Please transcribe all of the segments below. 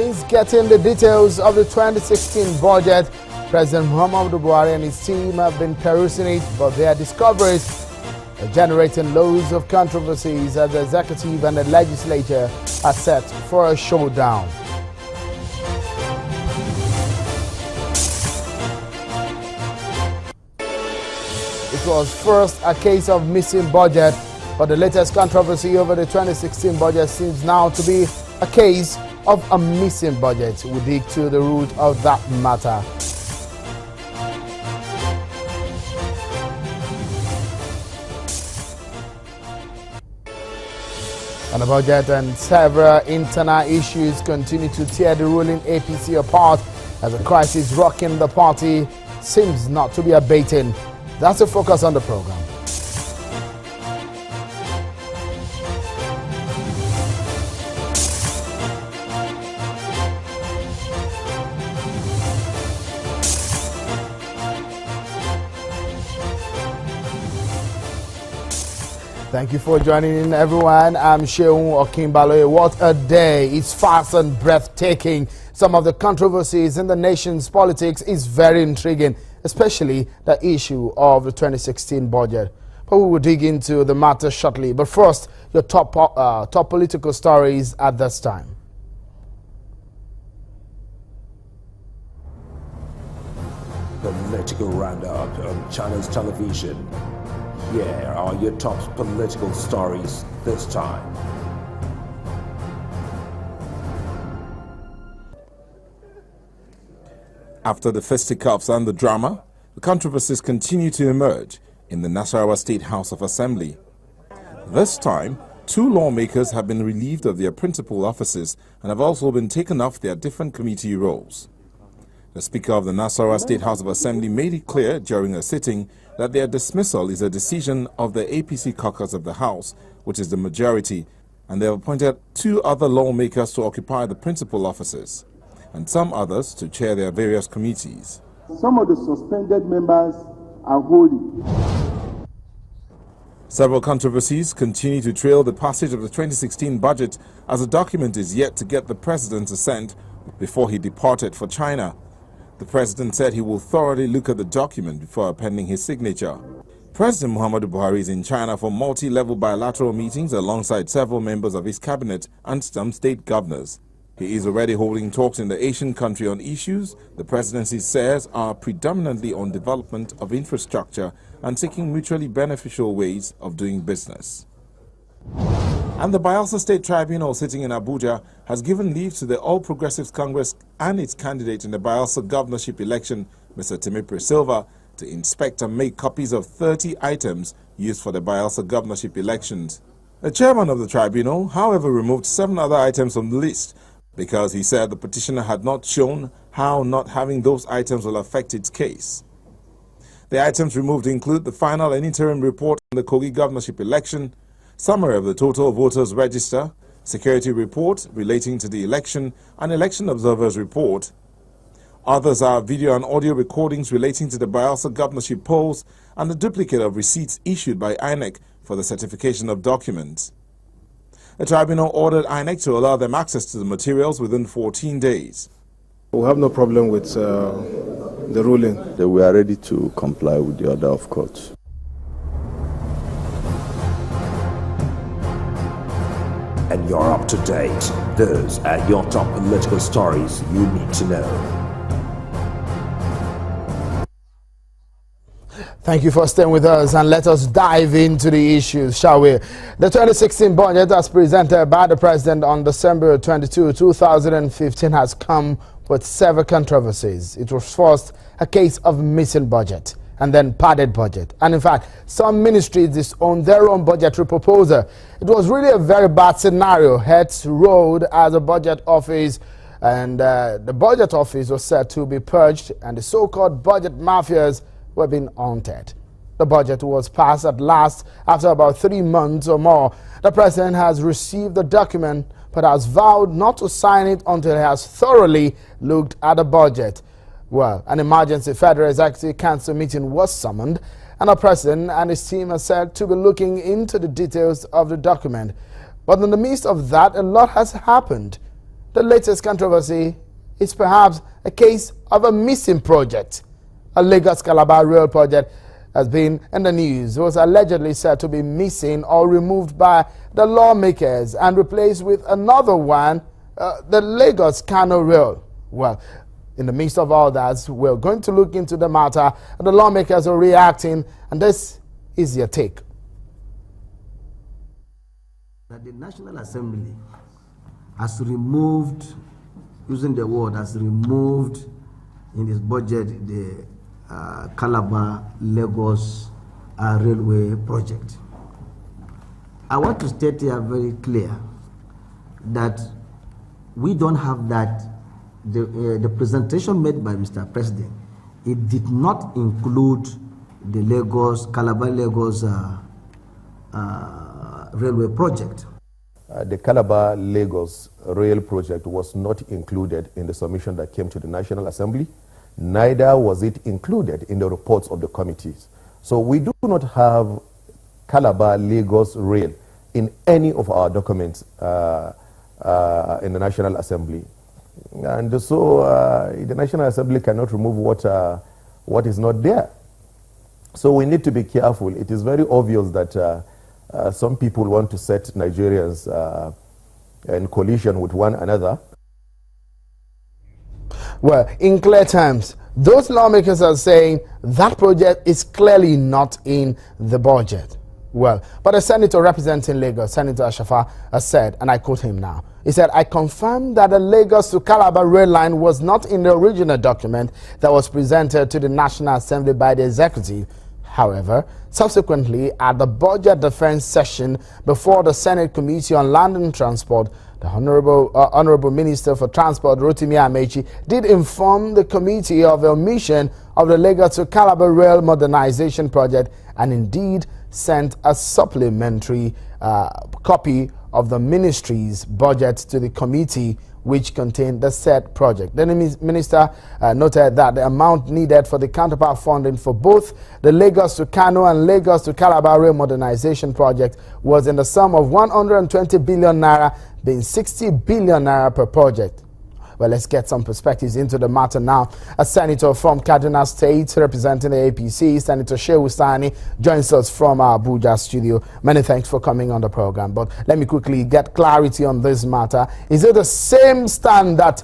Since getting the details of the 2016 budget, President Muhammadu Buhari and his team have been perusing it, but their discoveries are generating loads of controversies as the executive and the legislature are set for a showdown. It was first a case of missing budget, but the latest controversy over the 2016 budget seems now to be a case of a missing budget. We dig to the root of that matter. On the budget and several internal issues continue to tear the ruling APC apart as a crisis rocking the party seems not to be abating. That's the focus on the program. Thank you for joining in, everyone. I'm Sheung Okinbaloye. What a day. It's fast and breathtaking. Some of the controversies in the nation's politics is very intriguing, especially the issue of the 2016 budget. But we will dig into the matter shortly. But first, your top political stories at this time. Political roundup on Channels Television. Here are your top political stories this time. After the fisticuffs and the drama, the controversies continue to emerge in the Nasarawa State House of Assembly. This time, 2 lawmakers have been relieved of their principal offices and have also been taken off their different committee roles. The Speaker of the Nasarawa State House of Assembly made it clear during a sitting that their dismissal is a decision of the APC caucus of the House, which is the majority, and they have appointed 2 other lawmakers to occupy the principal offices, and some others to chair their various committees. Some of the suspended members are holding. Several controversies continue to trail the passage of the 2016 budget as the document is yet to get the president's assent before he departed for China. The president said he will thoroughly look at the document before appending his signature. President Muhammadu Buhari is in China for multi-level bilateral meetings alongside several members of his cabinet and some state governors. He is already holding talks in the Asian country on issues the presidency says are predominantly on development of infrastructure and seeking mutually beneficial ways of doing business. And the Bayelsa State Tribunal sitting in Abuja has given leave to the All Progressives Congress and its candidate in the Bayelsa governorship election, Mr. Timipre Silva, to inspect and make copies of 30 items used for the Bayelsa governorship elections. The chairman of the tribunal, however, removed 7 other items from the list because he said the petitioner had not shown how not having those items will affect its case. The items removed include the final and interim report on the Kogi governorship election, summary of the total voters register, security report relating to the election, and election observers report. Others are video and audio recordings relating to the Bayelsa governorship polls and the duplicate of receipts issued by INEC for the certification of documents. The tribunal ordered INEC to allow them access to the materials within 14 days. We have no problem with the ruling. We are ready to comply with the order of court. And you're up to date. Those are your top political stories you need to know. Thank you for staying with us, and let us dive into the issues, shall we? The 2016 budget as presented by the President on December 22, 2015 has come with several controversies. It was first a case of missing budget and then padded budget. And in fact, some ministries disowned their own budgetary proposal. It was really a very bad scenario. Heads rolled as a budget office, and the budget office was said to be purged, and the so-called budget mafias were being haunted. The budget was passed at last after about 3 months or more. The president has received the document but has vowed not to sign it until he has thoroughly looked at the budget. Well, an emergency Federal Executive Council meeting was summoned, and the president and his team are said to be looking into the details of the document. But in the midst of that, a lot has happened. The latest controversy is perhaps a case of a missing project. A Lagos-Calabar rail project has been in the news. It was allegedly said to be missing or removed by the lawmakers and replaced with another one, the Lagos-Kano rail. Well, in the midst of all that, we're going to look into the matter. The lawmakers are reacting, and this is your take. That the National Assembly has removed, using the word, has removed in its budget the Calabar-Lagos railway project. I want to state here very clear that we don't have that. The presentation made by Mr. President, it did not include the Calabar-Lagos railway project. The Calabar-Lagos rail project was not included in the submission that came to the National Assembly. Neither was it included in the reports of the committees. So we do not have Calabar-Lagos rail in any of our documents in the National Assembly. And so the National Assembly cannot remove what is not there. So we need to be careful. It is very obvious that some people want to set Nigerians in collision with one another. Well, in clear terms, those lawmakers are saying that project is clearly not in the budget. Well, but a senator representing Lagos, Senator Ashafa, has said, and I quote him now, he said, "I confirm that the Lagos to Calabar rail line was not in the original document that was presented to the National Assembly by the executive. However, subsequently, at the budget defense session before the Senate Committee on Land and Transport, the Honorable Minister for Transport, Rotimi Amechi, did inform the committee of the omission of the Lagos to Calabar rail modernization project and indeed sent a supplementary copy of the ministry's budget to the committee which contained the said project." The minister noted that the amount needed for the counterpart funding for both the Lagos to Kano and Lagos to Calabar rail modernization project was in the sum of 120 billion naira, being 60 billion naira per project. Well, let's get some perspectives into the matter now. A senator from Kaduna State representing the APC, Senator Shehu Sani, joins us from our Abuja studio. Many thanks for coming on the program. But let me quickly get clarity on this matter. Is it the same stand that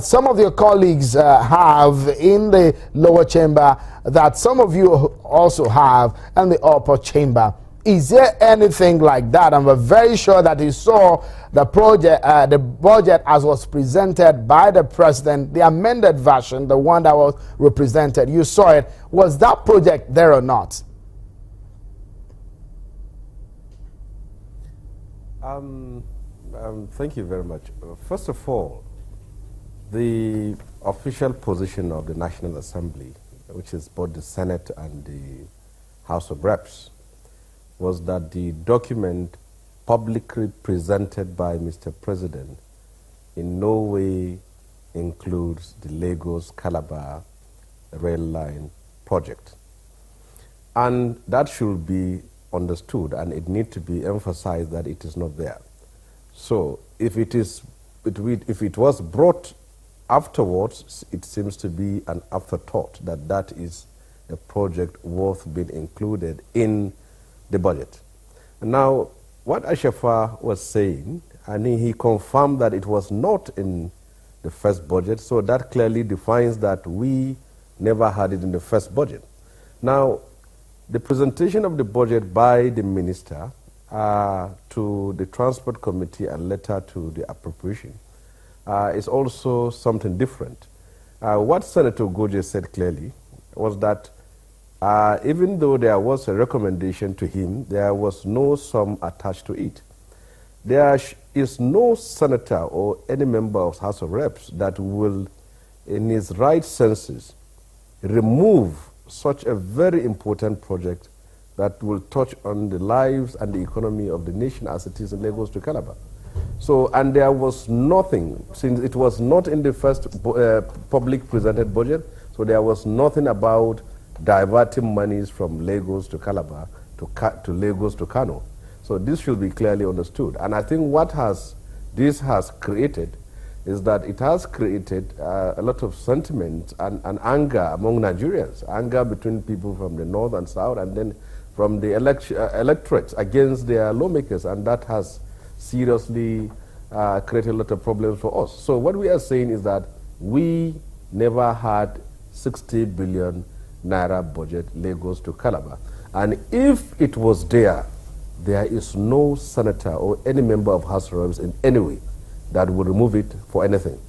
some of your colleagues have in the lower chamber that some of you also have in the upper chamber? Is there anything like that? And we're very sure that you saw the project, the budget as was presented by the president, the amended version, the one that was represented. You saw it. Was that project there or not? Thank you very much. First of all, the official position of the National Assembly, which is both the Senate and the House of Reps, was that the document publicly presented by Mr. President in no way includes the Lagos-Calabar rail line project. And that should be understood, and it needs to be emphasized that it is not there. So if it was brought afterwards, it seems to be an afterthought that that is a project worth being included in the budget. Now, what Ashafa was saying, and he confirmed that it was not in the first budget, so that clearly defines that we never had it in the first budget. Now, the presentation of the budget by the minister to the Transport Committee and later to the appropriation is also something different. What Senator Goje said clearly was that even though there was a recommendation to him, there was no sum attached to it. There is no senator or any member of House of Reps that will, in his right senses, remove such a very important project that will touch on the lives and the economy of the nation as it is in Lagos to Calabar. So, and there was nothing, since it was not in the first public presented budget, so there was nothing about diverting monies from Lagos to Calabar to Lagos to Kano. So this should be clearly understood. And I think what this has created is that it has created a lot of sentiment and anger among Nigerians, anger between people from the north and south, and then from the electorates against their lawmakers, and that has seriously created a lot of problems for us. So what we are saying is that we never had 60 billion naira budget Lagos to Calabar, and if it was there is no senator or any member of House of Reps in any way that would remove it for anything.